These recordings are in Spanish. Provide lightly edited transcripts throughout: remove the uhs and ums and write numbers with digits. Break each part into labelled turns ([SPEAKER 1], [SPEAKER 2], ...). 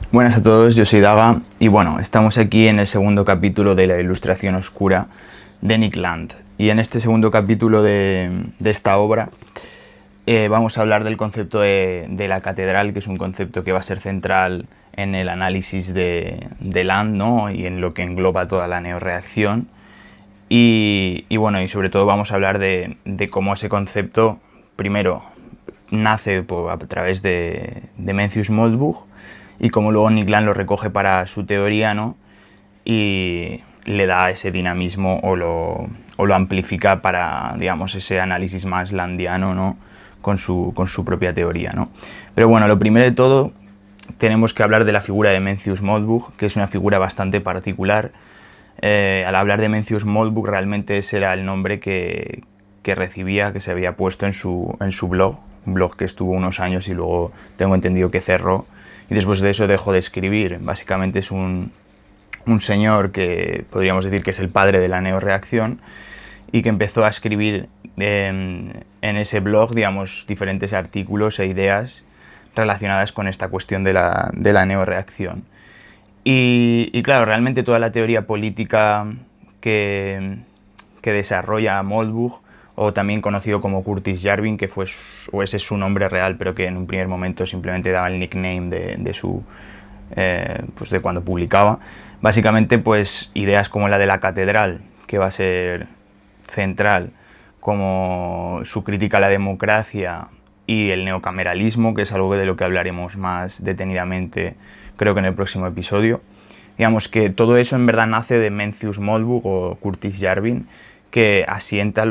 [SPEAKER 1] Buenas a todos, yo soy Daga y bueno, estamos aquí en el segundo capítulo de la Ilustración Oscura de Nick Land. Y en este segundo capítulo de esta obra vamos a hablar del concepto de la catedral, que es un concepto que va a ser central en el análisis de Land, ¿no? Y en lo que engloba toda la neorreacción. Y bueno, y sobre todo vamos a hablar de cómo ese concepto, primero, nace a través de Mencius Moldbug y cómo luego Nick Land lo recoge para su teoría, ¿no? Y le da ese dinamismo o lo amplifica para, digamos, ese análisis más landiano, ¿no? Con su propia teoría, ¿no? Pero bueno, lo primero de todo, tenemos que hablar de la figura de Mencius Moldbug, que es una figura bastante particular. Al hablar de Mencius Moldbug, realmente ese era el nombre que recibía, que se había puesto en su blog, un blog que estuvo unos años y luego tengo entendido que cerró. Y después de eso dejó de escribir. Básicamente es un señor que podríamos decir que es el padre de la neorreacción y que empezó a escribir en ese blog, digamos, diferentes artículos e ideas relacionadas con esta cuestión de la neorreacción. Y claro, realmente toda la teoría política que desarrolla Moldbug, o también conocido como Curtis Jarvin, que fue, o ese es su nombre real, pero que en un primer momento simplemente daba el nickname pues de cuando publicaba. Básicamente, pues ideas como la de la catedral, que va a ser central, como su crítica a la democracia y el neocameralismo, que es algo de lo que hablaremos más detenidamente, creo que en el próximo episodio. Digamos que todo eso en verdad nace de Mencius Moldbug o Curtis Jarvin, que asienta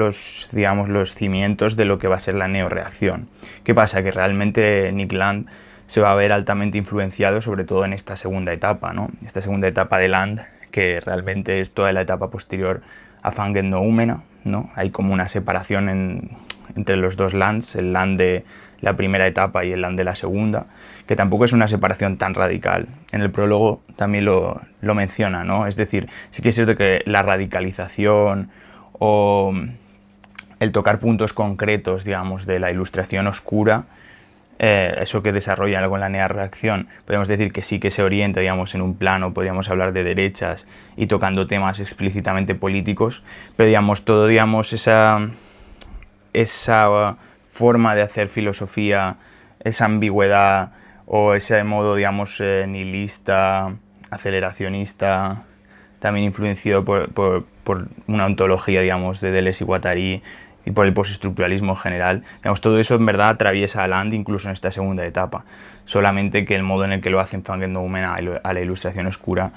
[SPEAKER 1] digamos, los cimientos de lo que va a ser la neorreacción. ¿Qué pasa? Que realmente Nick Land se va a ver altamente influenciado, sobre todo en esta segunda etapa, ¿no? Esta segunda etapa de Land, que realmente es toda la etapa posterior a Fangen Noumena, ¿no? Hay como una separación entre los dos Lands, el Land de la primera etapa y el Land de la segunda, que tampoco es una separación tan radical. En el prólogo también lo menciona, ¿no? Es decir, sí que es cierto que la radicalización o el tocar puntos concretos, digamos, de la ilustración oscura, eso que desarrolla algo en la neorreacción, podemos decir que sí que se orienta, digamos, en un plano, podríamos hablar de derechas y tocando temas explícitamente políticos, pero digamos, todo, digamos, esa forma de hacer filosofía, esa ambigüedad o ese modo, digamos, nihilista, aceleracionista, también influenciado por una ontología, digamos, de Deleuze y Guattari y por el postestructuralismo en general. Digamos, todo eso en verdad atraviesa a Land incluso en esta segunda etapa, solamente que el modo en el que lo hacen Fangen Noumena a la ilustración oscura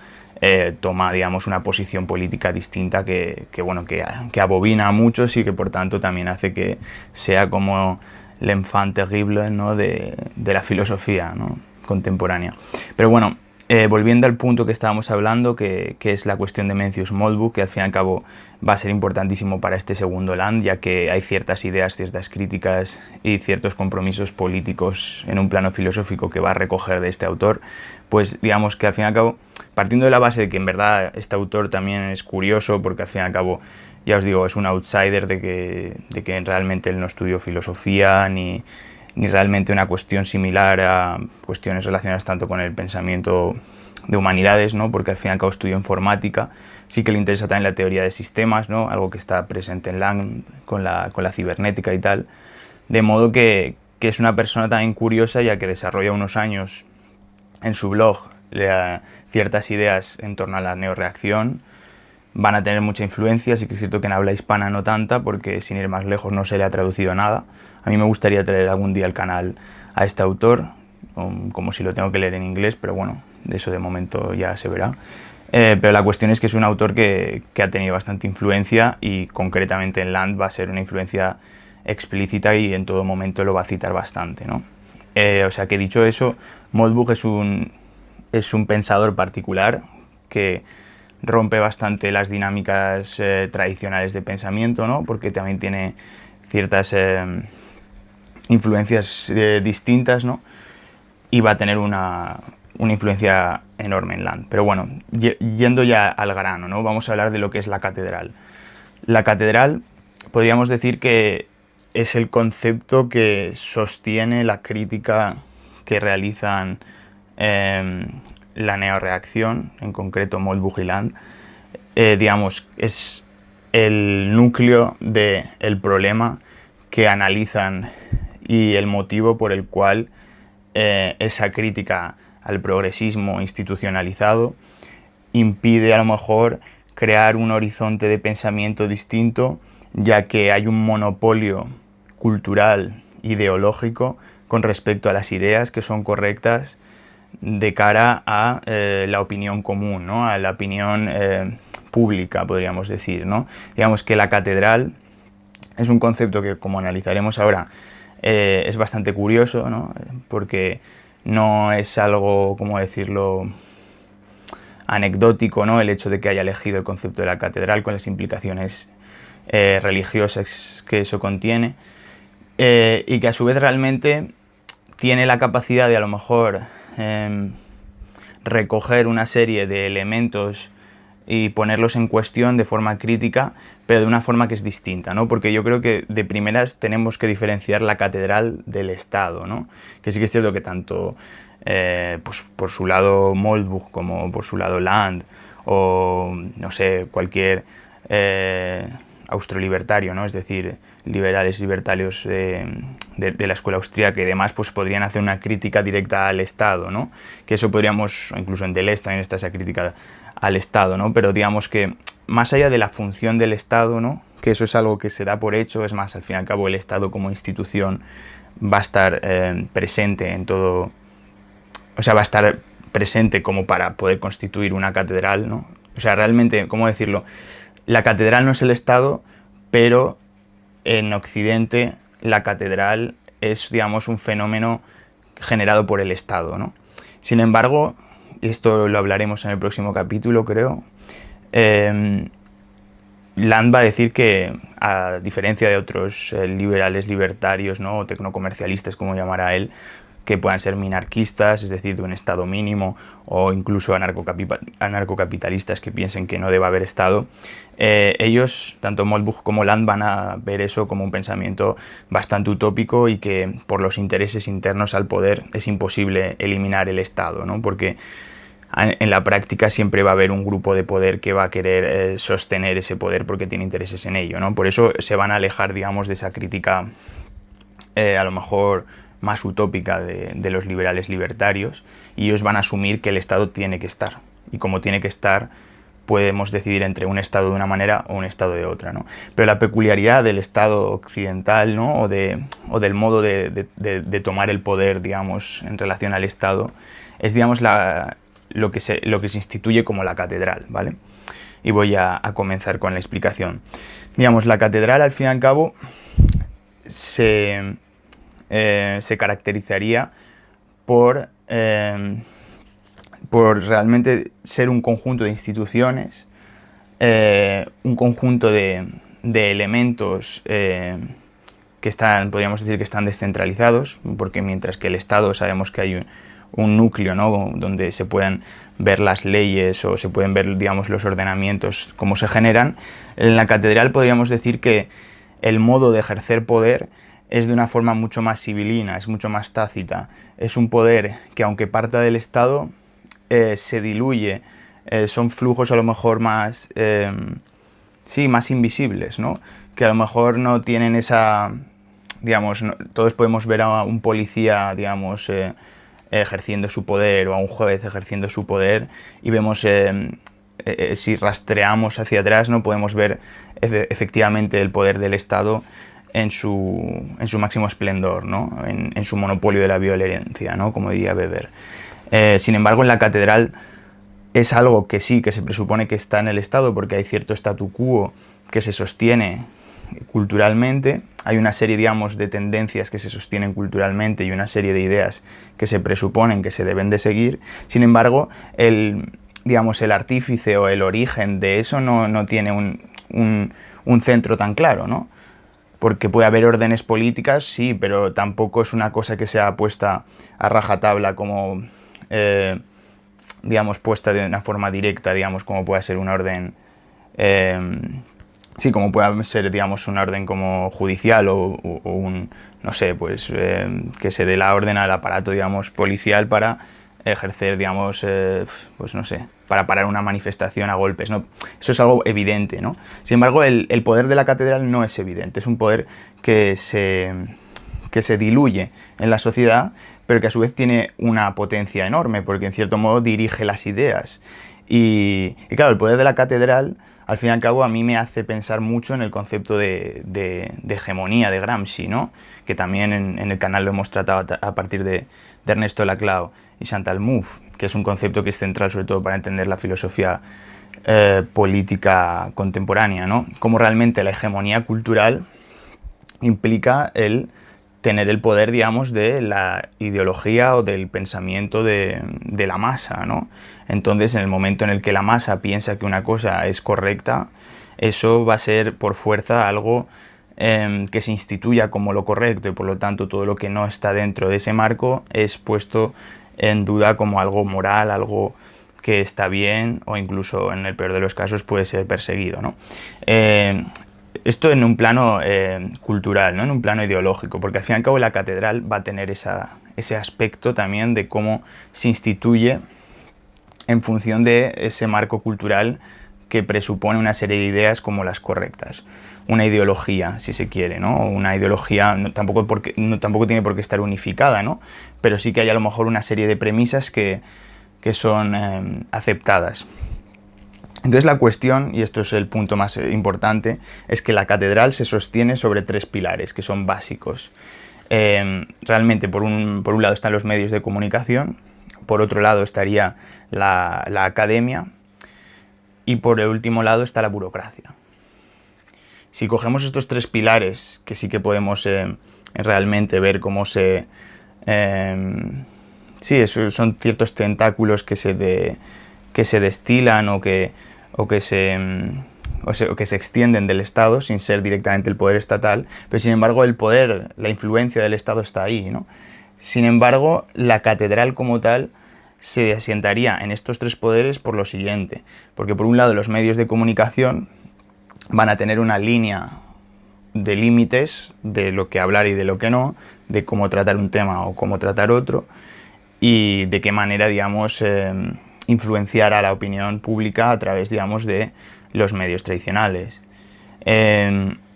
[SPEAKER 1] toma, digamos, una posición política distinta bueno, que abobina a muchos y que por tanto también hace que sea como l'enfant terrible, ¿no? de la filosofía, ¿no? contemporánea. Pero bueno, volviendo al punto que estábamos hablando, que es la cuestión de Mencius Moldbug, que al fin y al cabo va a ser importantísimo para este segundo Land, ya que hay ciertas ideas, ciertas críticas y ciertos compromisos políticos en un plano filosófico que va a recoger de este autor, pues digamos que al fin y al cabo, partiendo de la base de que en verdad este autor también es curioso, porque al fin y al cabo, ya os digo, es un outsider de que realmente él no estudió filosofía ni realmente una cuestión similar a cuestiones relacionadas tanto con el pensamiento de humanidades, ¿no? Porque al fin y al cabo estudió informática, sí que le interesa también la teoría de sistemas, ¿no? Algo que está presente en Lang con la cibernética y tal, de modo que es una persona también curiosa, ya que desarrolla unos años en su blog ciertas ideas en torno a la neorreacción. Van a tener mucha influencia, sí que es cierto que en habla hispana no tanta, porque sin ir más lejos no se le ha traducido nada. A mí me gustaría traer algún día al canal a este autor, como si lo tengo que leer en inglés, pero bueno, de eso de momento ya se verá. Pero la cuestión es que es un autor que ha tenido bastante influencia y concretamente en Land va a ser una influencia explícita y en todo momento lo va a citar bastante, ¿no? O sea que dicho eso, Moldbug es un pensador particular que rompe bastante las dinámicas tradicionales de pensamiento, ¿no? Porque también tiene ciertas influencias distintas, ¿no? Y va a tener una influencia enorme en Land. Pero bueno, yendo ya al grano, ¿no? Vamos a hablar de lo que es la catedral. La catedral podríamos decir que es el concepto que sostiene la crítica que realizan la neorreacción, en concreto Moldbug y Land, digamos, es el núcleo del problema que analizan y el motivo por el cual esa crítica al progresismo institucionalizado impide a lo mejor crear un horizonte de pensamiento distinto, ya que hay un monopolio cultural, ideológico, con respecto a las ideas que son correctas de cara a la opinión común, ¿no? A la opinión pública, podríamos decir, ¿no? Digamos que la catedral es un concepto que, como analizaremos ahora, es bastante curioso, ¿no? Porque no es algo, ¿cómo decirlo?, anecdótico, ¿no? El hecho de que haya elegido el concepto de la catedral con las implicaciones religiosas que eso contiene, y que a su vez realmente tiene la capacidad de a lo mejor recoger una serie de elementos y ponerlos en cuestión de forma crítica, pero de una forma que es distinta, ¿no? Porque yo creo que de primeras tenemos que diferenciar la catedral del Estado, ¿no? Que sí que es cierto que tanto pues por su lado Moldbug como por su lado Land o no sé, cualquier austrolibertario, ¿no? Es decir, liberales libertarios de la escuela austríaca y demás, pues podrían hacer una crítica directa al Estado, ¿no? Que eso podríamos, incluso en Deleuze también está esa crítica al Estado, ¿no? Pero digamos que más allá de la función del Estado, ¿no? Que eso es algo que se da por hecho, es más, al fin y al cabo el Estado como institución va a estar presente en todo, o sea, va a estar presente como para poder constituir una catedral, ¿no? O sea, realmente, ¿cómo decirlo? La catedral no es el Estado, pero en Occidente la catedral es, digamos, un fenómeno generado por el Estado, ¿no? Sin embargo, y esto lo hablaremos en el próximo capítulo, creo, Land va a decir que, a diferencia de otros liberales libertarios, ¿no? O tecnocomercialistas, como llamará él, que puedan ser minarquistas, es decir, de un Estado mínimo, o incluso anarcocapitalistas que piensen que no debe haber Estado, ellos, tanto Moldbug como Land, van a ver eso como un pensamiento bastante utópico y que por los intereses internos al poder es imposible eliminar el Estado, ¿no? Porque en la práctica siempre va a haber un grupo de poder que va a querer sostener ese poder porque tiene intereses en ello, ¿no? Por eso se van a alejar, digamos, de esa crítica a lo mejor más utópica de los liberales libertarios, y ellos van a asumir que el Estado tiene que estar, y como tiene que estar podemos decidir entre un Estado de una manera o un Estado de otra, ¿no? Pero la peculiaridad del Estado occidental, ¿no? o del modo de tomar el poder, digamos, en relación al Estado, es, digamos, lo que se instituye como la catedral, ¿vale? Y voy a comenzar con la explicación. Digamos, la catedral, al fin y al cabo, se caracterizaría por realmente ser un conjunto de instituciones, un conjunto de elementos que están, podríamos decir que están descentralizados, porque mientras que el Estado sabemos que hay un núcleo, ¿no? Donde se pueden ver las leyes o se pueden ver, digamos, los ordenamientos, cómo se generan, en la catedral podríamos decir que el modo de ejercer poder es de una forma mucho más civilina, es mucho más tácita. Es un poder que, aunque parta del Estado, se diluye. Son flujos a lo mejor más, más invisibles, ¿no? Que a lo mejor no tienen esa, digamos, todos podemos ver a un policía, digamos, ejerciendo su poder, o a un juez ejerciendo su poder, y vemos, si rastreamos hacia atrás, ¿no? Podemos ver efectivamente el poder del Estado en su máximo esplendor, ¿no? En su monopolio de la violencia, ¿no? Como diría Weber. Sin embargo, en la catedral es algo que sí, que se presupone que está en el Estado, porque hay cierto statu quo que se sostiene culturalmente, hay una serie, digamos, de tendencias que se sostienen culturalmente y una serie de ideas que se presuponen que se deben de seguir. Sin embargo, digamos, el artífice o el origen de eso no tiene un centro tan claro, ¿no? Porque puede haber órdenes políticas, sí, pero tampoco es una cosa que sea puesta a rajatabla como, digamos, puesta de una forma directa, digamos, como puede ser una orden, como puede ser, digamos, una orden como judicial o un, no sé, pues, que se dé la orden al aparato, digamos, policial para ejercer, digamos, pues no sé, para parar una manifestación a golpes, ¿no? Eso es algo evidente, ¿no? Sin embargo, el poder de la catedral no es evidente, es un poder que se diluye en la sociedad, pero que a su vez tiene una potencia enorme, porque en cierto modo dirige las ideas. Y claro, el poder de la catedral, al fin y al cabo, a mí me hace pensar mucho en el concepto de hegemonía de Gramsci, ¿no? Que también en el canal lo hemos tratado a partir de Ernesto Laclau y Chantal Mouffe, que es un concepto que es central sobre todo para entender la filosofía política contemporánea, ¿no? Cómo realmente la hegemonía cultural implica el tener el poder, digamos, de la ideología o del pensamiento de la masa, ¿no? Entonces, en el momento en el que la masa piensa que una cosa es correcta, eso va a ser por fuerza algo que se instituya como lo correcto, y por lo tanto todo lo que no está dentro de ese marco es puesto en duda como algo moral, algo que está bien, o incluso en el peor de los casos puede ser perseguido, ¿no? Esto en un plano cultural, ¿no? En un plano ideológico, porque al fin y al cabo la catedral va a tener ese aspecto también de cómo se instituye en función de ese marco cultural que presupone una serie de ideas como las correctas. Una ideología, si se quiere, ¿no? Una ideología tampoco tiene por qué estar unificada, ¿no? Pero sí que hay a lo mejor una serie de premisas que son aceptadas. Entonces la cuestión, y esto es el punto más importante, es que la catedral se sostiene sobre 3 pilares que son básicos. Realmente por un lado están los medios de comunicación, por otro lado estaría la academia y por el último lado está la burocracia. Si cogemos estos 3 pilares, que sí que podemos realmente ver cómo sí, eso son ciertos tentáculos que se destilan o que se extienden del Estado sin ser directamente el poder estatal, pero sin embargo el poder, la influencia del Estado está ahí, ¿no? Sin embargo, la catedral como tal se asientaría en estos 3 poderes por lo siguiente, porque por un lado los medios de comunicación van a tener una línea de límites de lo que hablar y de lo que no, de cómo tratar un tema o cómo tratar otro, y de qué manera, digamos, influenciar a la opinión pública a través, digamos, de los medios tradicionales.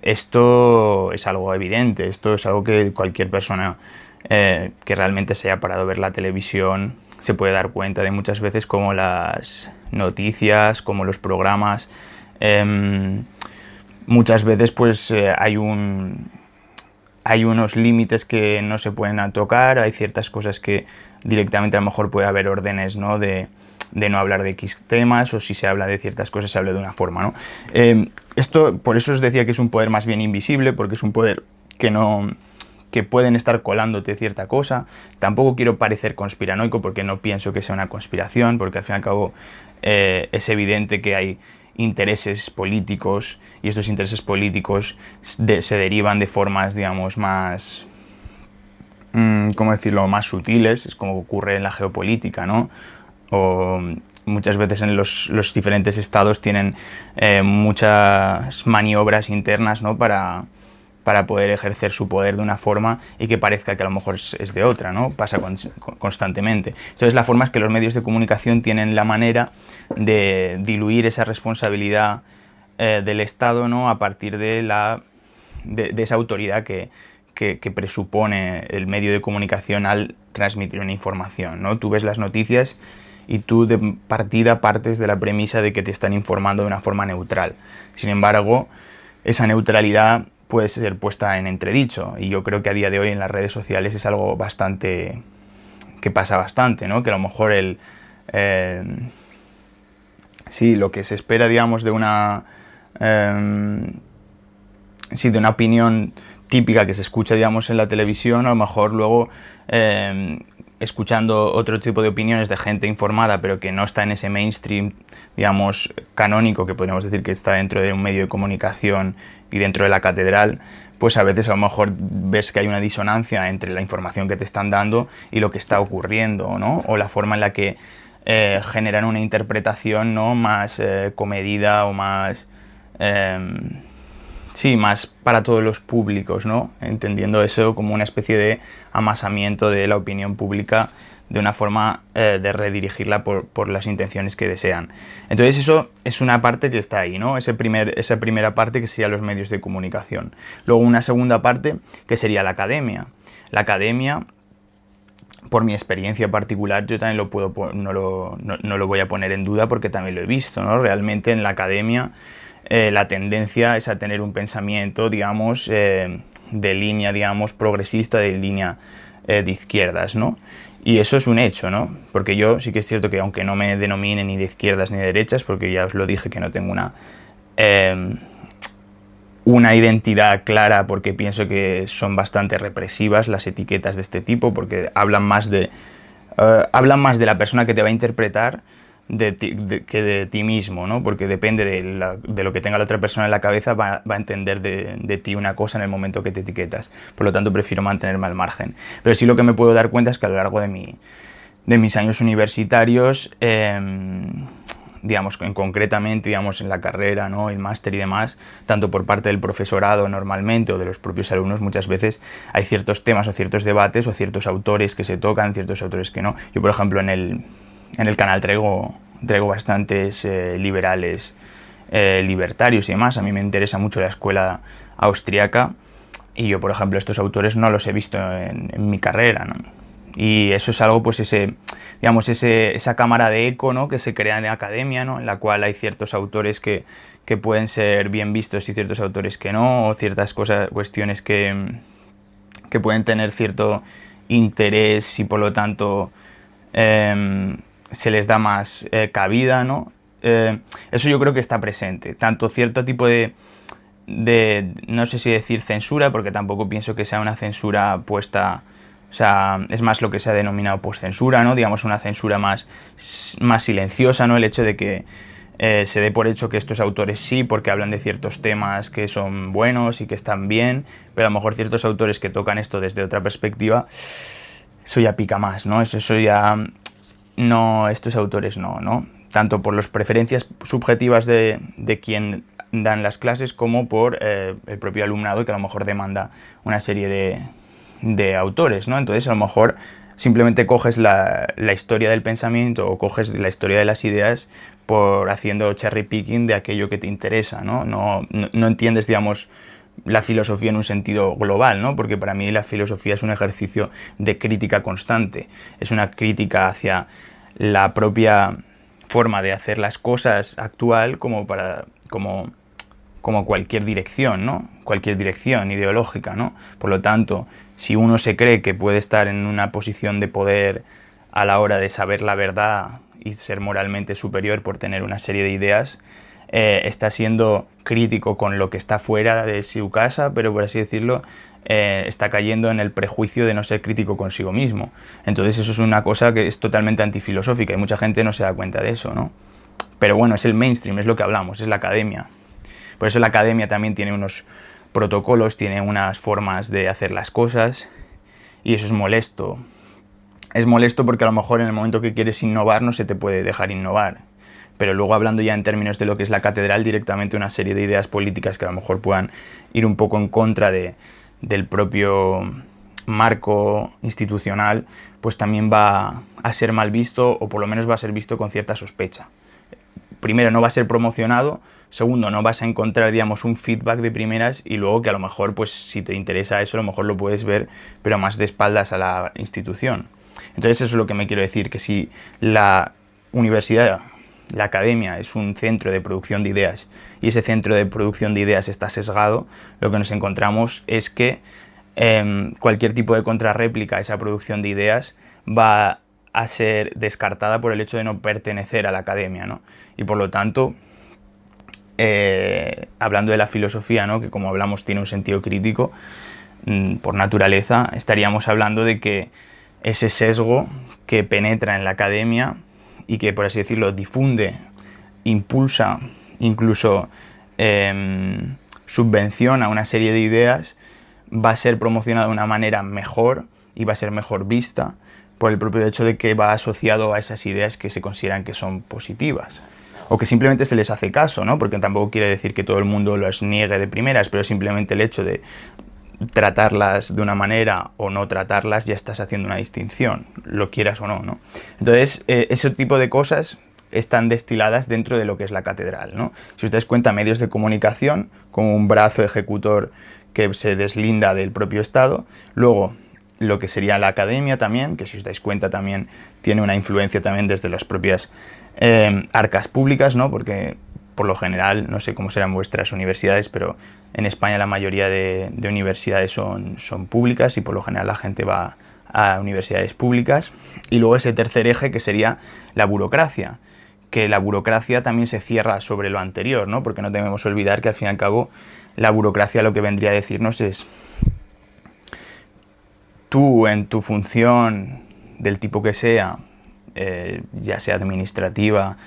[SPEAKER 1] Esto es algo evidente, esto es algo que cualquier persona que realmente se haya parado a ver la televisión se puede dar cuenta de muchas veces, como las noticias, como los programas, muchas veces pues hay unos límites que no se pueden tocar, hay ciertas cosas que directamente a lo mejor puede haber órdenes, ¿no?, de no hablar de X temas, o si se habla de ciertas cosas se habla de una forma, ¿no? Esto, por eso os decía que es un poder más bien invisible, porque es un poder que pueden estar colándote cierta cosa. Tampoco quiero parecer conspiranoico, porque no pienso que sea una conspiración, porque al fin y al cabo es evidente que hay intereses políticos, y estos intereses políticos se derivan de formas, digamos, más, ¿cómo decirlo?, más sutiles. Es como ocurre en la geopolítica, ¿no? O muchas veces en los diferentes estados tienen muchas maniobras internas, ¿no?, para poder ejercer su poder de una forma y que parezca que a lo mejor es de otra, ¿no? Pasa constantemente. Entonces la forma es que los medios de comunicación tienen la manera de diluir esa responsabilidad del Estado, ¿no?, a partir de esa autoridad que presupone el medio de comunicación al transmitir una información, ¿no? Tú ves las noticias y tú de partida partes de la premisa de que te están informando de una forma neutral. Sin embargo, esa neutralidad puede ser puesta en entredicho, y yo creo que a día de hoy en las redes sociales es algo que pasa bastante, ¿no? Que a lo mejor sí, lo que se espera, digamos, de una opinión típica que se escucha, digamos, en la televisión, a lo mejor luego escuchando otro tipo de opiniones de gente informada, pero que no está en ese mainstream, digamos, canónico, que podríamos decir que está dentro de un medio de comunicación y dentro de la catedral, pues a veces a lo mejor ves que hay una disonancia entre la información que te están dando y lo que está ocurriendo, ¿no? O la forma en la que generan una interpretación, ¿no?, más comedida o más sí, más para todos los públicos, ¿no? Entendiendo eso como una especie de amasamiento de la opinión pública de una forma de redirigirla por las intenciones que desean. Entonces eso es una parte que está ahí, ¿no? Esa primera parte que sería los medios de comunicación. Luego una segunda parte que sería la academia. La academia, por mi experiencia particular, yo también no lo voy a poner en duda porque también lo he visto, ¿no? Realmente en la academia la tendencia es a tener un pensamiento, digamos, de línea, digamos, progresista, de línea de izquierdas, ¿no? Y eso es un hecho, ¿no? Porque yo sí que es cierto que aunque no me denomine ni de izquierdas ni de derechas, porque ya os lo dije que no tengo una identidad clara, porque pienso que son bastante represivas las etiquetas de este tipo, porque hablan más de la persona que te va a interpretar que de ti mismo, ¿no? Porque depende de lo que tenga la otra persona en la cabeza, va a entender de ti una cosa en el momento que te etiquetas. Por lo tanto, prefiero mantenerme al margen. Pero sí lo que me puedo dar cuenta es que a lo largo de mis años universitarios, digamos, concretamente, digamos, en la carrera, ¿no? El máster y demás, tanto por parte del profesorado normalmente o de los propios alumnos, muchas veces hay ciertos temas o ciertos debates o ciertos autores que se tocan, ciertos autores que no. Yo, por ejemplo, en el canal traigo bastantes liberales, libertarios y demás. A mí me interesa mucho la escuela austriaca y yo, por ejemplo, estos autores no los he visto en mi carrera, ¿no? Y eso es algo, pues esa cámara de eco, ¿no? Que se crea en la academia, ¿no? En la cual hay ciertos autores que pueden ser bien vistos y ciertos autores que no, o ciertas cuestiones que pueden tener cierto interés y por lo tanto se les da más cabida, ¿no? Eso yo creo que está presente, tanto cierto tipo de no sé si decir censura, porque tampoco pienso que sea una censura puesta. O sea, es más lo que se ha denominado postcensura, ¿no? Digamos, una censura más silenciosa, ¿no? El hecho de que se dé por hecho que estos autores sí, porque hablan de ciertos temas que son buenos y que están bien, pero a lo mejor ciertos autores que tocan esto desde otra perspectiva, eso ya pica más, ¿no? Eso ya no, estos autores no. Tanto por las preferencias subjetivas de quien dan las clases como por el propio alumnado, que a lo mejor demanda una serie de autores, ¿no? Entonces a lo mejor simplemente coges la historia del pensamiento o coges la historia de las ideas por haciendo cherry picking de aquello que te interesa, ¿no? No entiendes, digamos, la filosofía en un sentido global, ¿no? Porque para mí la filosofía es un ejercicio de crítica constante, es una crítica hacia la propia forma de hacer las cosas actual como cualquier dirección, ¿no? Cualquier dirección ideológica, ¿no? Por lo tanto, si uno se cree que puede estar en una posición de poder a la hora de saber la verdad y ser moralmente superior por tener una serie de ideas, está siendo crítico con lo que está fuera de su casa, pero por así decirlo, está cayendo en el prejuicio de no ser crítico consigo mismo. Entonces eso es una cosa que es totalmente antifilosófica y mucha gente no se da cuenta de eso, ¿no? Pero bueno, es el mainstream, es lo que hablamos, es la academia. Por eso la academia también tiene unos protocolos, tiene unas formas de hacer las cosas y eso es molesto. Es molesto porque a lo mejor en el momento que quieres innovar no se te puede dejar innovar. Pero luego hablando ya en términos de lo que es la catedral, directamente una serie de ideas políticas que a lo mejor puedan ir un poco en contra del propio marco institucional, pues también va a ser mal visto o por lo menos va a ser visto con cierta sospecha. Primero, no va a ser promocionado. Segundo, no vas a encontrar, digamos, un feedback de primeras y luego que a lo mejor, pues si te interesa eso, a lo mejor lo puedes ver, pero más de espaldas a la institución. Entonces eso es lo que me quiero decir, que si la universidad, la academia, es un centro de producción de ideas y ese centro de producción de ideas está sesgado, lo que nos encontramos es que cualquier tipo de contrarréplica a esa producción de ideas va a ser descartada por el hecho de no pertenecer a la academia, ¿no? Y por lo tanto, hablando de la filosofía, ¿no? Que como hablamos tiene un sentido crítico por naturaleza, estaríamos hablando de que ese sesgo que penetra en la academia y que, por así decirlo, difunde, impulsa, incluso subvenciona una serie de ideas, va a ser promocionado de una manera mejor y va a ser mejor vista por el propio hecho de que va asociado a esas ideas que se consideran que son positivas. O que simplemente se les hace caso, ¿no? Porque tampoco quiere decir que todo el mundo las niegue de primeras, pero simplemente el hecho de tratarlas de una manera o no tratarlas, ya estás haciendo una distinción, lo quieras o no, ¿no? Entonces, ese tipo de cosas están destiladas dentro de lo que es la catedral, ¿no? Si os dais cuenta, medios de comunicación, como un brazo ejecutor que se deslinda del propio Estado. Luego, lo que sería la academia también, que si os dais cuenta también tiene una influencia también desde las propias arcas públicas, ¿no? Porque por lo general, no sé cómo serán vuestras universidades, pero en España la mayoría de universidades son públicas y por lo general la gente va a universidades públicas. Y luego ese tercer eje que sería la burocracia, que la burocracia también se cierra sobre lo anterior, ¿no? Porque no debemos olvidar que al fin y al cabo la burocracia lo que vendría a decirnos es: tú en tu función del tipo que sea, ya sea administrativa,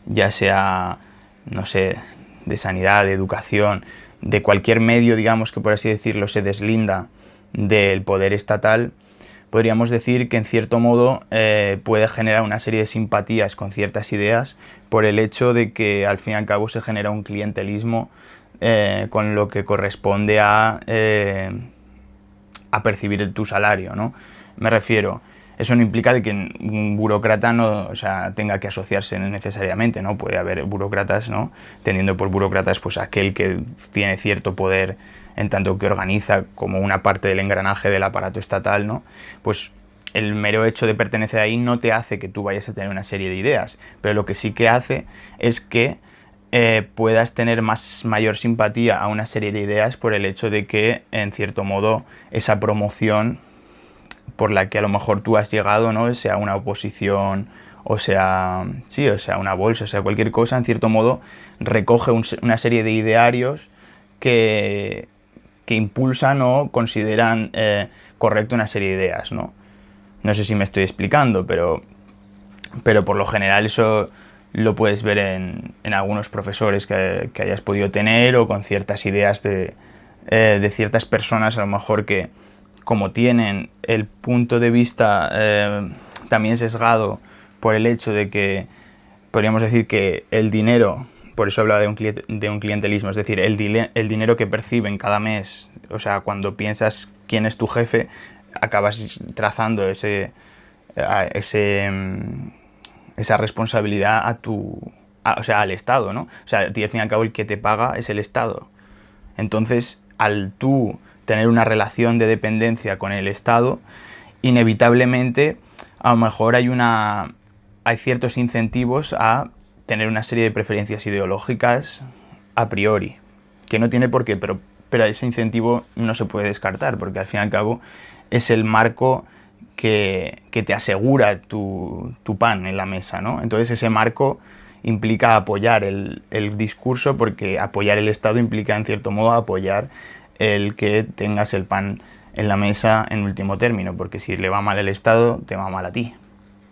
[SPEAKER 1] ya sea, no sé, de sanidad, de educación, de cualquier medio, digamos, que por así decirlo se deslinda del poder estatal, podríamos decir que en cierto modo puede generar una serie de simpatías con ciertas ideas por el hecho de que al fin y al cabo se genera un clientelismo con lo que corresponde a percibir tu salario, ¿no? Me refiero, eso no implica de que un burócrata no, o sea, tenga que asociarse necesariamente, ¿no? Puede haber burócratas, ¿no? Teniendo por burócratas pues aquel que tiene cierto poder en tanto que organiza como una parte del engranaje del aparato estatal, ¿no? Pues el mero hecho de pertenecer ahí no te hace que tú vayas a tener una serie de ideas, pero lo que sí que hace es que puedas tener mayor simpatía a una serie de ideas por el hecho de que, en cierto modo, esa promoción por la que a lo mejor tú has llegado, ¿no? Sea una oposición, o sea, sí, o sea una bolsa, o sea cualquier cosa, en cierto modo, recoge una serie de idearios que impulsan o consideran correcto una serie de ideas, ¿no? No sé si me estoy explicando, pero por lo general eso lo puedes ver en algunos profesores que hayas podido tener o con ciertas ideas de ciertas personas a lo mejor que, como tienen el punto de vista también sesgado por el hecho de que podríamos decir que el dinero, por eso hablaba de un clientelismo, es decir, el dinero que perciben cada mes, o sea, cuando piensas quién es tu jefe, acabas trazando esa responsabilidad o sea, al Estado, ¿no? O sea, al fin y al cabo el que te paga es el Estado. Entonces, al tú tener una relación de dependencia con el Estado, inevitablemente a lo mejor hay ciertos incentivos a tener una serie de preferencias ideológicas a priori, que no tiene por qué, pero ese incentivo no se puede descartar, porque al fin y al cabo es el marco que te asegura tu pan en la mesa, ¿no? Entonces ese marco implica apoyar el discurso, porque apoyar el Estado implica en cierto modo apoyar el que tengas el pan en la mesa en último término, porque si le va mal el Estado, te va mal a ti.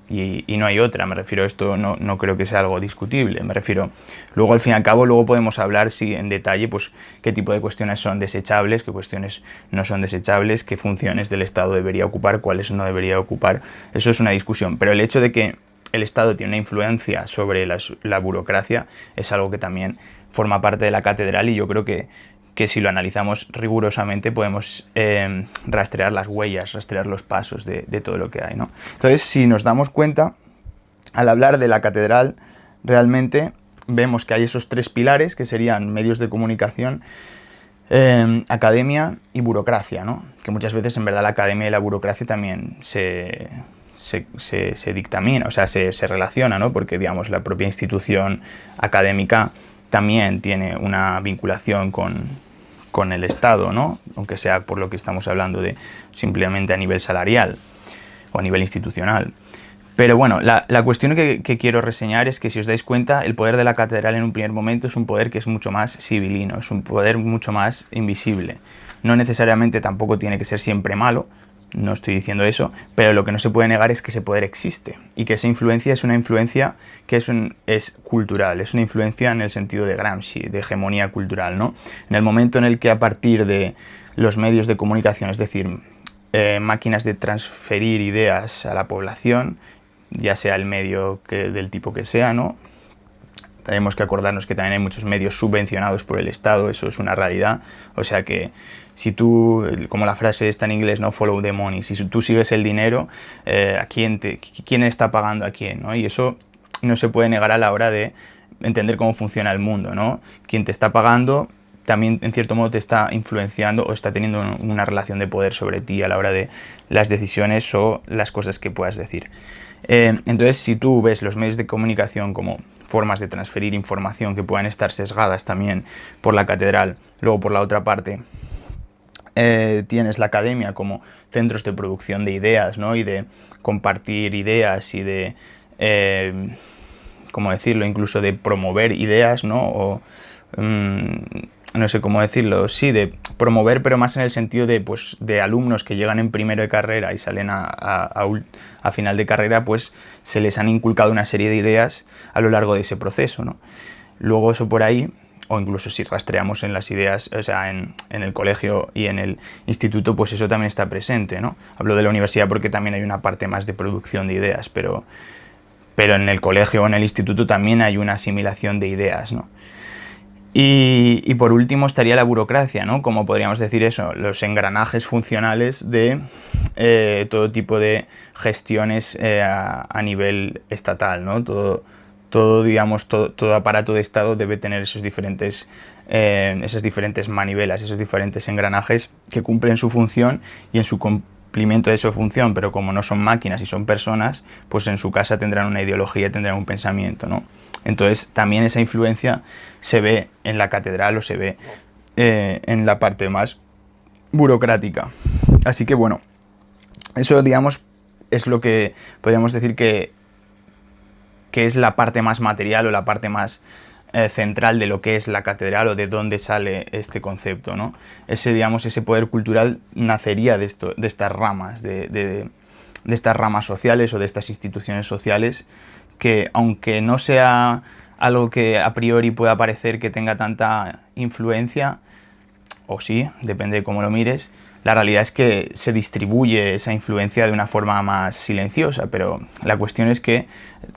[SPEAKER 1] Y no hay otra, me refiero a esto, no creo que sea algo discutible, me refiero, luego al fin y al cabo, luego podemos hablar sí, en detalle, pues qué tipo de cuestiones son desechables, qué cuestiones no son desechables, qué funciones del Estado debería ocupar, cuáles no debería ocupar, eso es una discusión, pero el hecho de que el Estado tiene una influencia sobre la burocracia es algo que también forma parte de la catedral y yo creo que si lo analizamos rigurosamente podemos rastrear las huellas, rastrear los pasos de todo lo que hay, ¿no? Entonces, si nos damos cuenta, al hablar de la catedral, realmente vemos que hay esos tres pilares que serían medios de comunicación, academia y burocracia, ¿no? Que muchas veces en verdad la academia y la burocracia también se dictamina, o sea, se relaciona, ¿no? Porque, digamos, la propia institución académica también tiene una vinculación con el Estado, ¿no? Aunque sea por lo que estamos hablando de simplemente a nivel salarial o a nivel institucional. Pero bueno, la cuestión que quiero reseñar es que, si os dais cuenta, el poder de la catedral en un primer momento es un poder que es mucho más civilino, es un poder mucho más invisible. No necesariamente tampoco tiene que ser siempre malo, no estoy diciendo eso, pero lo que no se puede negar es que ese poder existe y que esa influencia es una influencia que es cultural, es una influencia en el sentido de Gramsci, de hegemonía cultural, ¿no? En el momento en el que a partir de los medios de comunicación, es decir, máquinas de transferir ideas a la población, ya sea el medio del tipo que sea, ¿no? tenemos que acordarnos que también hay muchos medios subvencionados por el Estado, eso es una realidad. O sea que si tú, como la frase está en inglés, no follow the money, si tú sigues el dinero, ¿quién está pagando a quién, ¿no? Y eso no se puede negar a la hora de entender cómo funciona el mundo, ¿no? Quien te está pagando también en cierto modo te está influenciando o está teniendo una relación de poder sobre ti a la hora de las decisiones o las cosas que puedas decir. Entonces, si tú ves los medios de comunicación como formas de transferir información que puedan estar sesgadas también por la catedral, luego por la otra parte tienes la academia como centros de producción de ideas, ¿no? Y de compartir ideas y de, ¿cómo decirlo?, incluso de promover ideas, ¿no? O, no sé cómo decirlo, sí, de promover, pero más en el sentido de, pues, de alumnos que llegan en primero de carrera y salen a final de carrera, pues se les han inculcado una serie de ideas a lo largo de ese proceso, ¿no? Luego eso por ahí, o incluso si rastreamos en las ideas, o sea, en el colegio y en el instituto, pues eso también está presente, ¿no? Hablo de la universidad porque también hay una parte más de producción de ideas, pero en el colegio o en el instituto también hay una asimilación de ideas, ¿no? Y por último estaría la burocracia, ¿no? Como podríamos decir eso, los engranajes funcionales de todo tipo de gestiones a nivel estatal, ¿no? Digamos, todo aparato de Estado debe tener esas diferentes manivelas, esos diferentes engranajes que cumplen su función y en su cumplimiento de su función, pero como no son máquinas y son personas, pues en su casa tendrán una ideología, tendrán un pensamiento, ¿no? Entonces también esa influencia se ve en la catedral o se ve en la parte más burocrática. Así que bueno, eso digamos es lo que podríamos decir que es la parte más material o la parte más central de lo que es la catedral o de dónde sale este concepto, ¿no? Ese poder cultural nacería de estas ramas, de estas ramas sociales o de estas instituciones sociales que, aunque no sea algo que a priori pueda parecer que tenga tanta influencia, o sí, depende de cómo lo mires, la realidad es que se distribuye esa influencia de una forma más silenciosa, pero la cuestión es que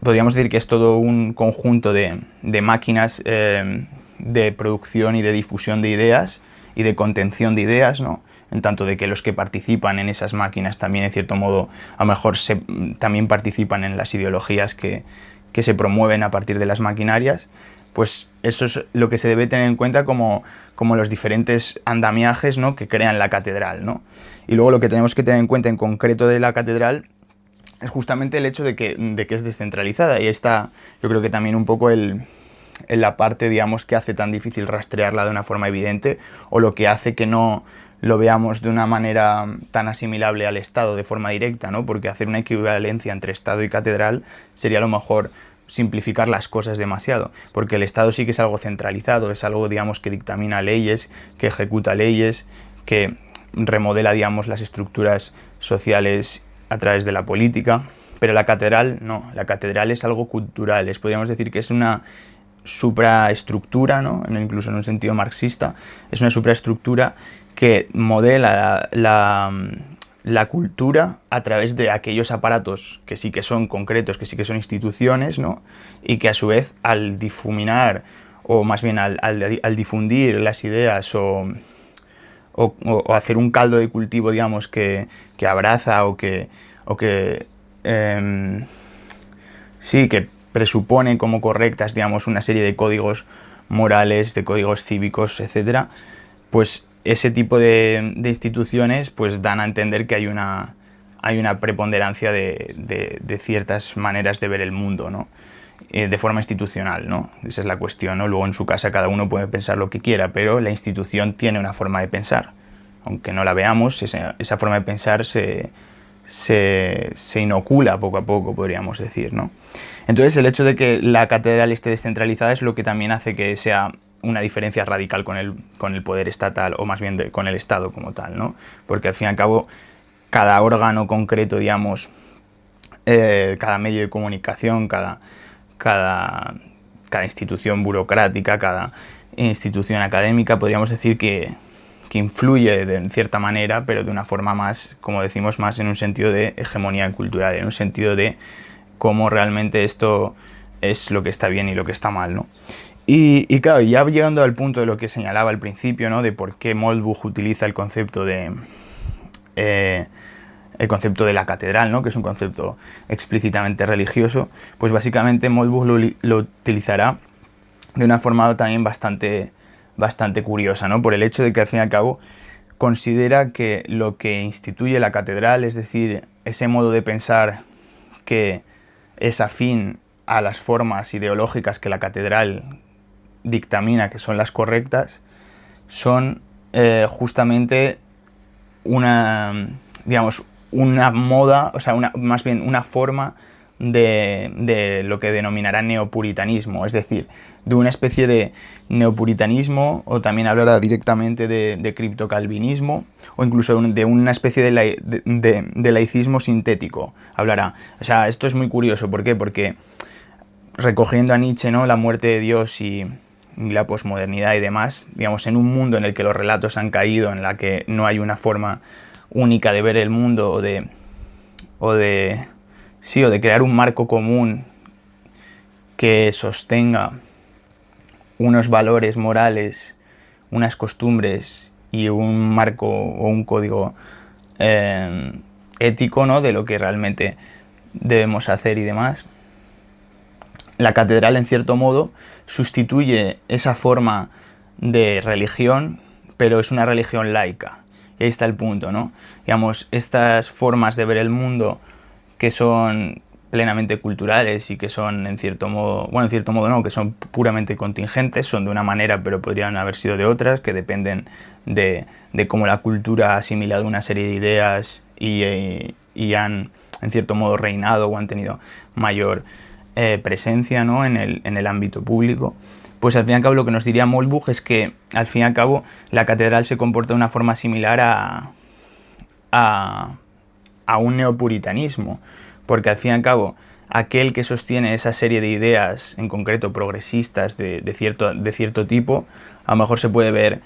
[SPEAKER 1] podríamos decir que es todo un conjunto de máquinas de producción y de difusión de ideas y de contención de ideas, ¿no? En tanto de que los que participan en esas máquinas también, en cierto modo, a lo mejor también participan en las ideologías que se promueven a partir de las maquinarias, pues eso es lo que se debe tener en cuenta como los diferentes andamiajes, ¿no?, que crean la catedral, ¿no? Y luego lo que tenemos que tener en cuenta en concreto de la catedral es justamente el hecho de que es descentralizada, y está, yo creo que también un poco en la parte, digamos, que hace tan difícil rastrearla de una forma evidente, o lo que hace que no lo veamos de una manera tan asimilable al Estado de forma directa, ¿no? Porque hacer una equivalencia entre Estado y catedral sería a lo mejor simplificar las cosas demasiado, porque el Estado sí que es algo centralizado, es algo, digamos, que dictamina leyes, que ejecuta leyes, que remodela, digamos, las estructuras sociales a través de la política, pero la catedral no, la catedral es algo cultural, podríamos decir que es una supraestructura, ¿no?, incluso en un sentido marxista, es una supraestructura que modela la cultura a través de aquellos aparatos que sí que son concretos, que sí que son instituciones, ¿no?, y que a su vez al difuminar, o más bien al difundir las ideas o hacer un caldo de cultivo, digamos, que abraza o que sí, que presupone como correctas, digamos, una serie de códigos morales, de códigos cívicos, etcétera, pues ese tipo de instituciones pues dan a entender que hay una preponderancia de ciertas maneras de ver el mundo, ¿no?, de forma institucional, ¿no? Esa es la cuestión, ¿no? Luego en su casa cada uno puede pensar lo que quiera, pero la institución tiene una forma de pensar. Aunque no la veamos, esa forma de pensar se inocula poco a poco, podríamos decir, ¿no? Entonces el hecho de que la catedral esté descentralizada es lo que también hace que sea una diferencia radical con el poder estatal, o más bien con el Estado como tal, ¿no? Porque al fin y al cabo cada órgano concreto, digamos, cada medio de comunicación, cada institución burocrática, cada institución académica, podríamos decir que influye en cierta manera, pero de una forma más, como decimos, más en un sentido de hegemonía cultural, en un sentido de cómo realmente esto es lo que está bien y lo que está mal, ¿no? Y claro, ya llegando al punto de lo que señalaba al principio, ¿no? De por qué Moldbug utiliza el concepto de la catedral, ¿no? Que es un concepto explícitamente religioso, pues básicamente Moldbug lo utilizará de una forma también bastante curiosa, ¿no? Por el hecho de que al fin y al cabo considera que lo que instituye la catedral, es decir, ese modo de pensar que es afín a las formas ideológicas que la catedral dictamina que son las correctas, son justamente una moda, o sea, más bien una forma de lo que denominará neopuritanismo, es decir, de una especie de neopuritanismo, o también hablará directamente de criptocalvinismo, o incluso de una especie de laicismo sintético, hablará. O sea, esto es muy curioso, ¿por qué? Porque recogiendo a Nietzsche, ¿no? La muerte de Dios y la posmodernidad y demás, digamos, en un mundo en el que los relatos han caído, en la que no hay una forma única de ver el mundo o de crear un marco común que sostenga unos valores morales, unas costumbres y un marco o un código ético, ¿no? De lo que realmente debemos hacer y demás. La catedral, en cierto modo, sustituye esa forma de religión, pero es una religión laica. Y ahí está el punto, ¿no? Digamos, estas formas de ver el mundo que son plenamente culturales y que son en cierto modo no, que son puramente contingentes, son de una manera pero podrían haber sido de otras, que dependen de cómo la cultura ha asimilado una serie de ideas y han en cierto modo reinado o han tenido mayor presencia, ¿no? en el ámbito público. Pues al fin y al cabo lo que nos diría Moldbug es que al fin y al cabo la catedral se comporta de una forma similar a un neopuritanismo, porque al fin y al cabo aquel que sostiene esa serie de ideas, en concreto progresistas de cierto tipo, a lo mejor se puede ver,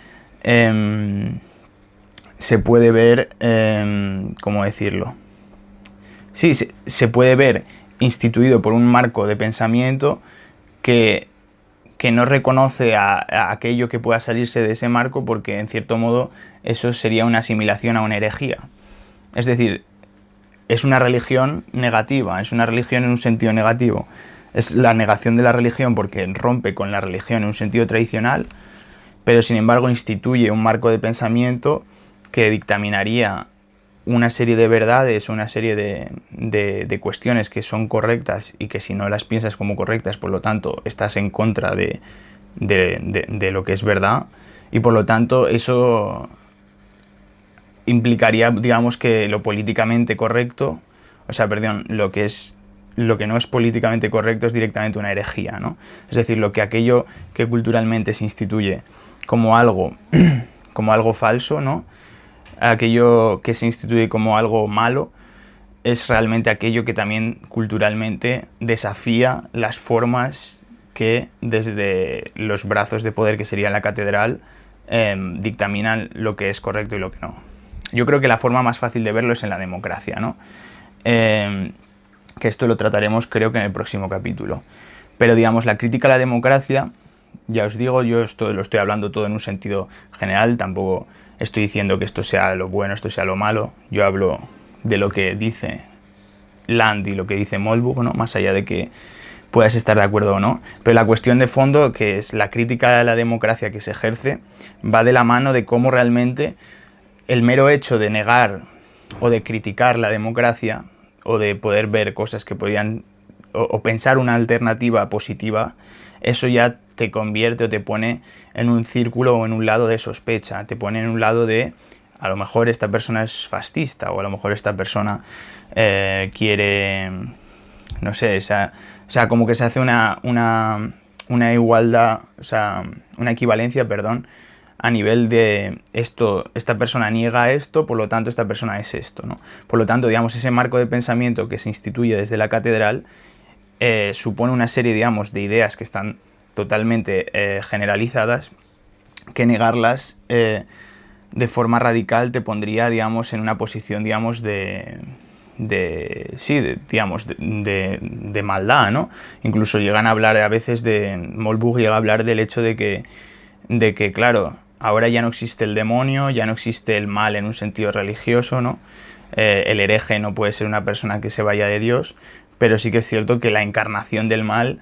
[SPEAKER 1] ¿cómo decirlo? Sí, se puede ver instituido por un marco de pensamiento que no reconoce a aquello que pueda salirse de ese marco, porque en cierto modo eso sería una asimilación a una herejía. Es decir, es una religión negativa, es una religión en un sentido negativo. Es la negación de la religión porque rompe con la religión en un sentido tradicional, pero sin embargo instituye un marco de pensamiento que dictaminaría una serie de verdades, una serie de cuestiones que son correctas y que si no las piensas como correctas, por lo tanto, estás en contra de lo que es verdad, y por lo tanto eso implicaría, digamos, que lo políticamente correcto, lo que no es políticamente correcto es directamente una herejía, ¿no? Es decir, aquello que culturalmente se instituye como algo falso, ¿no? Aquello que se instituye como algo malo es realmente aquello que también culturalmente desafía las formas que desde los brazos de poder que sería la catedral dictaminan lo que es correcto y lo que no. Yo creo que la forma más fácil de verlo es en la democracia, ¿no? Que esto lo trataremos creo que en el próximo capítulo. Pero digamos, la crítica a la democracia, ya os digo, yo esto lo estoy hablando todo en un sentido general, tampoco estoy diciendo que esto sea lo bueno, esto sea lo malo, yo hablo de lo que dice Land y lo que dice Moldbug, ¿no? Más allá de que puedas estar de acuerdo o no, pero la cuestión de fondo, que es la crítica a la democracia que se ejerce, va de la mano de cómo realmente el mero hecho de negar o de criticar la democracia o de poder ver cosas que podrían o pensar una alternativa positiva, eso ya te convierte o te pone en un círculo o en un lado de sospecha, te pone en un lado de a lo mejor esta persona es fascista o a lo mejor esta persona quiere, no sé, o sea, como que se hace una igualdad, o sea, una equivalencia, perdón, a nivel de esta persona niega esto, por lo tanto esta persona es esto, ¿no? Por lo tanto, digamos, ese marco de pensamiento que se instituye desde la catedral supone una serie, digamos, de ideas que están totalmente generalizadas, que negarlas de forma radical te pondría, digamos, en una posición, digamos, de digamos, de maldad, ¿no? Incluso llegan a hablar a veces Moldbug llega a hablar del hecho de que, claro, ahora ya no existe el demonio, ya no existe el mal en un sentido religioso, ¿no? El hereje no puede ser una persona que se vaya de Dios, pero sí que es cierto que la encarnación del mal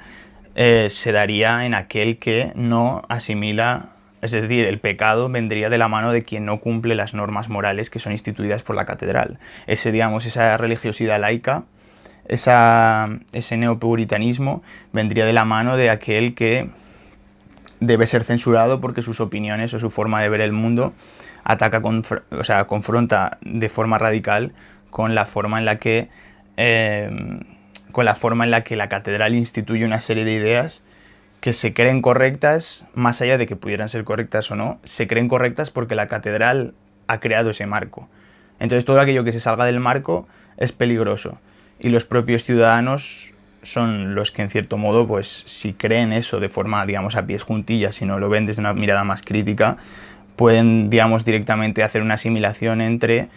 [SPEAKER 1] se daría en aquel que no asimila, es decir, el pecado vendría de la mano de quien no cumple las normas morales que son instituidas por la catedral. Esa religiosidad laica, ese neopuritanismo vendría de la mano de aquel que debe ser censurado porque sus opiniones o su forma de ver el mundo confronta de forma radical con la forma en la que la catedral instituye una serie de ideas que se creen correctas, más allá de que pudieran ser correctas o no, se creen correctas porque la catedral ha creado ese marco. Entonces todo aquello que se salga del marco es peligroso, y los propios ciudadanos son los que, en cierto modo, pues si creen eso de forma, digamos, a pies juntillas, si no lo ven desde una mirada más crítica, pueden, digamos, directamente hacer una asimilación entre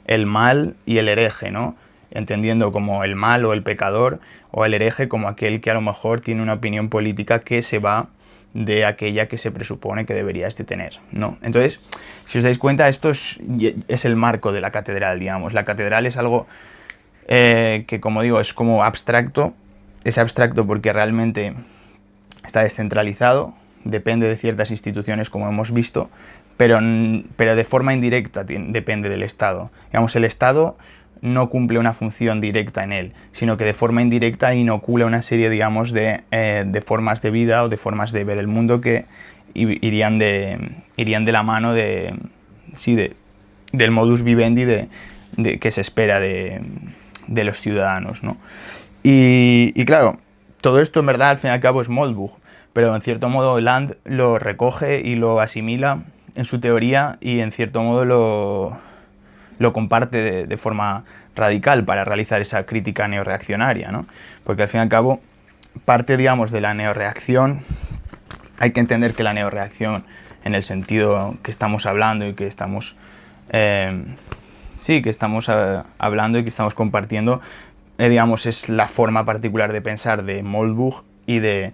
[SPEAKER 1] el mal y el hereje, ¿no? Entendiendo como el mal o el pecador, o el hereje como aquel que a lo mejor tiene una opinión política que se va de aquella que se presupone que deberías de tener, ¿no? Entonces, si os dais cuenta, esto es el marco de la catedral, digamos. La catedral es algo que, como digo, es como abstracto. Es abstracto porque realmente está descentralizado, depende de ciertas instituciones, como hemos visto, pero de forma indirecta depende del Estado. Digamos, el Estado no cumple una función directa en él, sino que de forma indirecta inocula una serie, digamos, de formas de vida o de formas de ver el mundo que irían de la mano del modus vivendi que se espera de los ciudadanos, ¿no? Y claro, todo esto en verdad al fin y al cabo es Moldbug, pero en cierto modo Land lo recoge y lo asimila en su teoría y en cierto modo lo comparte de forma radical para realizar esa crítica neorreaccionaria, ¿no? Porque al fin y al cabo parte, digamos, de la neorreacción. Hay que entender que la neorreacción, en el sentido que estamos hablando y que estamos hablando y que estamos compartiendo, digamos, es la forma particular de pensar de Moldbug y de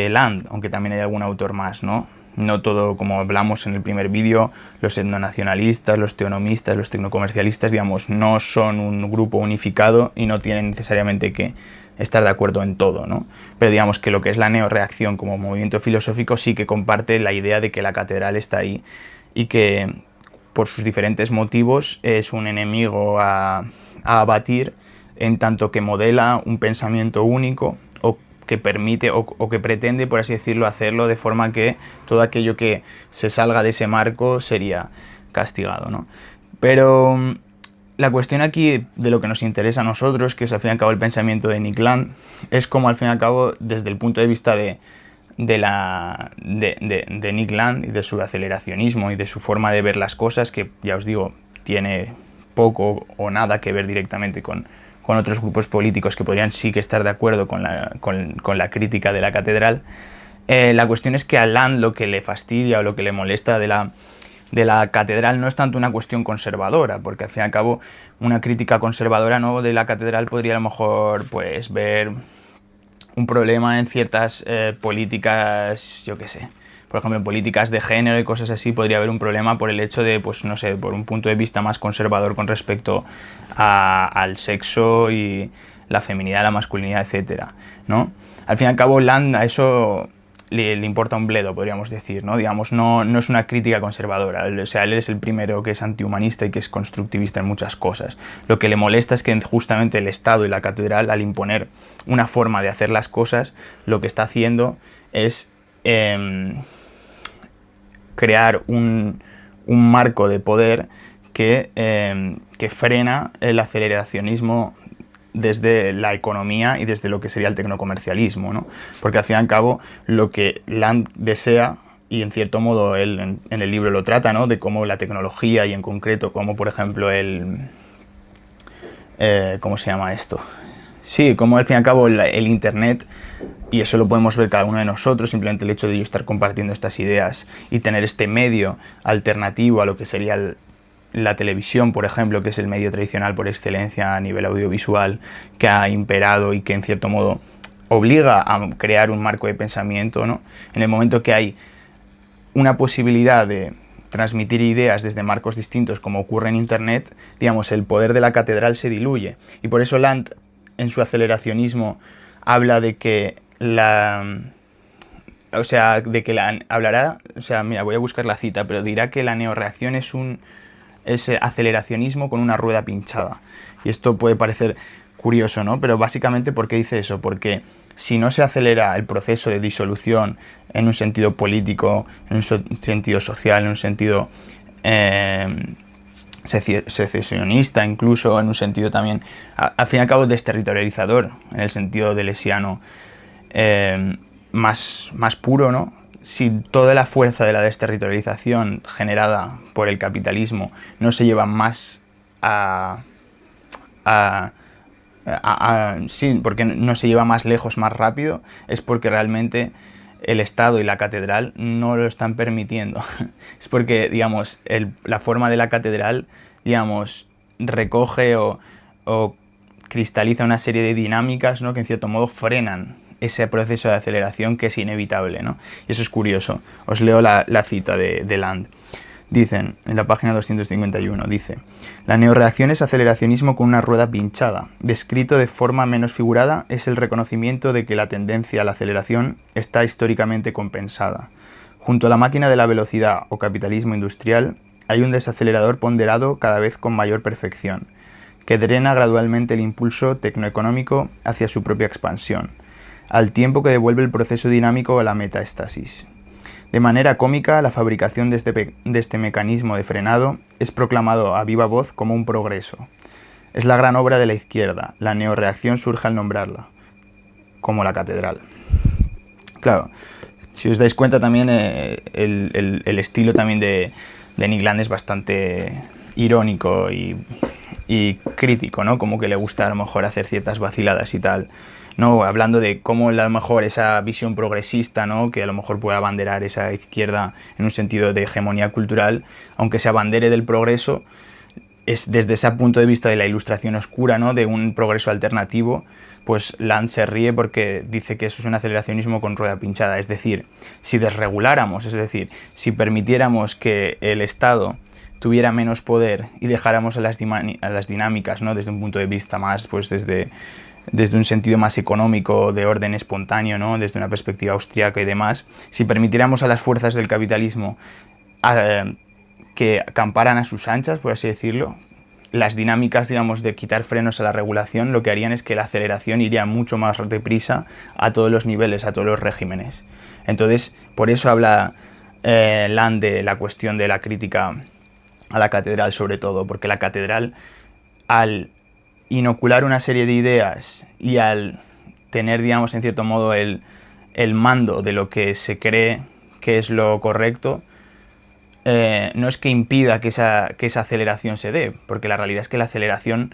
[SPEAKER 1] Land, aunque también hay algún autor más, ¿no? No todo, como hablamos en el primer vídeo, los etnonacionalistas, los teonomistas, los tecnocomercialistas, digamos, no son un grupo unificado y no tienen necesariamente que estar de acuerdo en todo, ¿no? Pero digamos que lo que es la neorreacción como movimiento filosófico sí que comparte la idea de que la catedral está ahí y que por sus diferentes motivos es un enemigo a abatir, en tanto que modela un pensamiento único o que permite o que pretende, por así decirlo, hacerlo de forma que todo aquello que se salga de ese marco sería castigado, ¿no? Pero la cuestión aquí de lo que nos interesa a nosotros, que es al fin y al cabo el pensamiento de Nick Land, es como al fin y al cabo desde el punto de vista de Nick Land y de su aceleracionismo y de su forma de ver las cosas, que ya os digo, tiene poco o nada que ver directamente con otros grupos políticos que podrían sí que estar de acuerdo con la crítica de la catedral. La cuestión es que a Land lo que le fastidia o lo que le molesta de la catedral no es tanto una cuestión conservadora, porque al fin y al cabo una crítica conservadora, ¿no?, de la catedral podría a lo mejor pues ver un problema en ciertas políticas, yo qué sé, por ejemplo en políticas de género y cosas así podría haber un problema por el hecho de, pues no sé, por un punto de vista más conservador con respecto al sexo y la feminidad, la masculinidad, etcétera, ¿no? Al fin y al cabo Land a eso le importa un bledo, podríamos decir, ¿no? Digamos, no es una crítica conservadora, o sea, él es el primero que es antihumanista y que es constructivista en muchas cosas. Lo que le molesta es que justamente el Estado y la catedral, al imponer una forma de hacer las cosas, lo que está haciendo es crear un marco de poder que frena el aceleracionismo desde la economía y desde lo que sería el tecnocomercialismo, ¿no? Porque al fin y al cabo lo que Land desea, y en cierto modo él en el libro lo trata, ¿no?, de cómo la tecnología y en concreto cómo, por ejemplo, ¿cómo se llama esto? Sí, como al fin y al cabo el Internet, y eso lo podemos ver cada uno de nosotros, simplemente el hecho de yo estar compartiendo estas ideas y tener este medio alternativo a lo que sería la televisión, por ejemplo, que es el medio tradicional por excelencia a nivel audiovisual, que ha imperado y que en cierto modo obliga a crear un marco de pensamiento, ¿no? En el momento que hay una posibilidad de transmitir ideas desde marcos distintos, como ocurre en Internet, digamos, el poder de la catedral se diluye. Y por eso Land, en su aceleracionismo, habla de que mira, voy a buscar la cita, pero dirá que la neorreacción es aceleracionismo con una rueda pinchada. Y esto puede parecer curioso, ¿no? Pero básicamente, ¿por qué dice eso? Porque si no se acelera el proceso de disolución en un sentido político, en un sentido social, en un sentido secesionista, incluso en un sentido también, al fin y al cabo, desterritorializador, en el sentido deleuziano, más puro, ¿no? Si toda la fuerza de la desterritorialización generada por el capitalismo no se lleva más sí, porque no se lleva más lejos, más rápido, es porque realmente el Estado y la catedral no lo están permitiendo. Es porque, digamos, la forma de la catedral, digamos, recoge o cristaliza una serie de dinámicas, ¿no?, que en cierto modo frenan ese proceso de aceleración que es inevitable, ¿no? Y eso es curioso. Os leo la cita de Land. Dicen, en la página 251, dice: la neorreacción es aceleracionismo con una rueda pinchada. Descrito de forma menos figurada, es el reconocimiento de que la tendencia a la aceleración está históricamente compensada. Junto a la máquina de la velocidad o capitalismo industrial, hay un desacelerador ponderado cada vez con mayor perfección, que drena gradualmente el impulso tecnoeconómico hacia su propia expansión, al tiempo que devuelve el proceso dinámico a la metaestasis. De manera cómica, la fabricación de este mecanismo de frenado es proclamado a viva voz como un progreso. Es la gran obra de la izquierda. La neorreacción surge al nombrarla, como la catedral. Claro, si os dais cuenta también, el estilo también de Nick Land es bastante irónico y crítico, ¿no? Como que le gusta a lo mejor hacer ciertas vaciladas y tal, ¿no? Hablando de cómo a lo mejor esa visión progresista, ¿no?, que a lo mejor puede abanderar esa izquierda en un sentido de hegemonía cultural, aunque se abandere del progreso, es desde ese punto de vista de la ilustración oscura, ¿no?, de un progreso alternativo, pues Land se ríe porque dice que eso es un aceleracionismo con rueda pinchada. Es decir, si desreguláramos, es decir, si permitiéramos que el Estado tuviera menos poder y dejáramos a las dinámicas, ¿no?, desde un punto de vista más, pues desde un sentido más económico, de orden espontáneo, ¿no?, desde una perspectiva austríaca y demás, si permitiéramos a las fuerzas del capitalismo que acamparan a sus anchas, por así decirlo, las dinámicas, digamos, de quitar frenos a la regulación, lo que harían es que la aceleración iría mucho más deprisa a todos los niveles, a todos los regímenes. Entonces, por eso habla Land de la cuestión de la crítica a la catedral, sobre todo, porque la catedral, al inocular una serie de ideas y al tener, digamos, en cierto modo el mando de lo que se cree que es lo correcto, no es que impida que esa aceleración se dé, porque la realidad es que la aceleración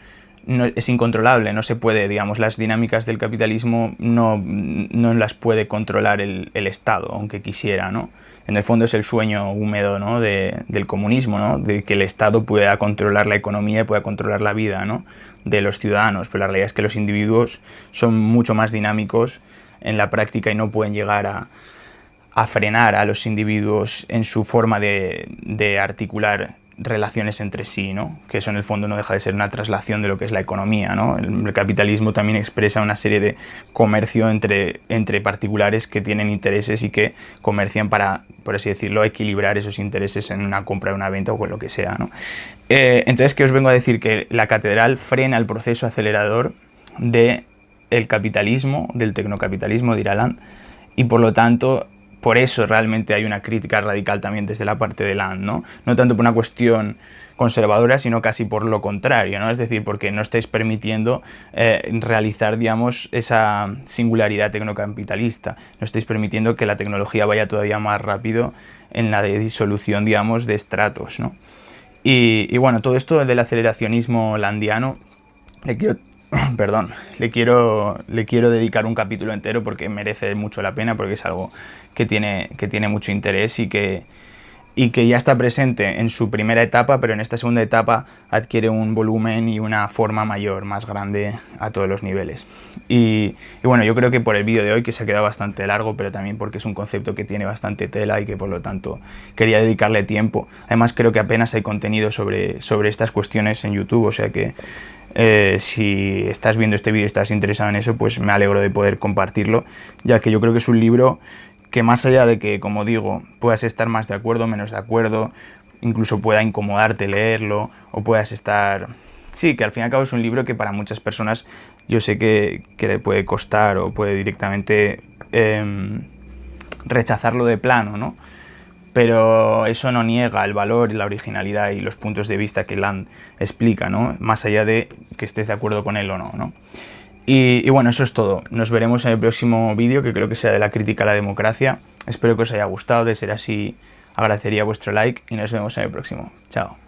[SPEAKER 1] es incontrolable, no se puede, digamos, las dinámicas del capitalismo no las puede controlar el Estado, aunque quisiera, ¿no? En el fondo es el sueño húmedo, ¿no?, del comunismo, ¿no?, de que el Estado pueda controlar la economía y pueda controlar la vida, ¿no?, de los ciudadanos, pero la realidad es que los individuos son mucho más dinámicos en la práctica y no pueden llegar a frenar a los individuos en su forma de articular relaciones entre sí, ¿no?, que eso en el fondo no deja de ser una traslación de lo que es la economía, ¿no? El capitalismo también expresa una serie de comercio entre particulares que tienen intereses y que comercian para, por así decirlo, equilibrar esos intereses en una compra, una venta o con lo que sea, ¿no? Entonces, ¿qué os vengo a decir? Que la catedral frena el proceso acelerador del capitalismo, del tecnocapitalismo, dirá Land, y por lo tanto, por eso realmente hay una crítica radical también desde la parte de Land, ¿no? No tanto por una cuestión conservadora, sino casi por lo contrario, ¿no? Es decir, porque no estáis permitiendo realizar, digamos, esa singularidad tecnocapitalista, no estáis permitiendo que la tecnología vaya todavía más rápido en la disolución, digamos, de estratos, ¿no? Y bueno, todo esto del aceleracionismo landiano le quiero dedicar un capítulo entero porque merece mucho la pena, porque es algo que tiene mucho interés y que y que ya está presente en su primera etapa, pero en esta segunda etapa adquiere un volumen y una forma mayor, más grande a todos los niveles. Y bueno, yo creo que por el vídeo de hoy, que se ha quedado bastante largo, pero también porque es un concepto que tiene bastante tela y que por lo tanto quería dedicarle tiempo. Además creo que apenas hay contenido sobre estas cuestiones en YouTube, o sea que si estás viendo este vídeo y estás interesado en eso, pues me alegro de poder compartirlo, ya que yo creo que es un libro que más allá de que, como digo, puedas estar más de acuerdo, menos de acuerdo, incluso pueda incomodarte leerlo, o puedas estar... Sí, que al fin y al cabo es un libro que para muchas personas yo sé que le puede costar o puede directamente rechazarlo de plano, ¿no? Pero eso no niega el valor y la originalidad y los puntos de vista que Land explica, ¿no? Más allá de que estés de acuerdo con él o no, ¿no? Y bueno, eso es todo. Nos veremos en el próximo vídeo, que creo que sea de la crítica a la democracia. Espero que os haya gustado. De ser así, agradecería vuestro like y nos vemos en el próximo. Chao.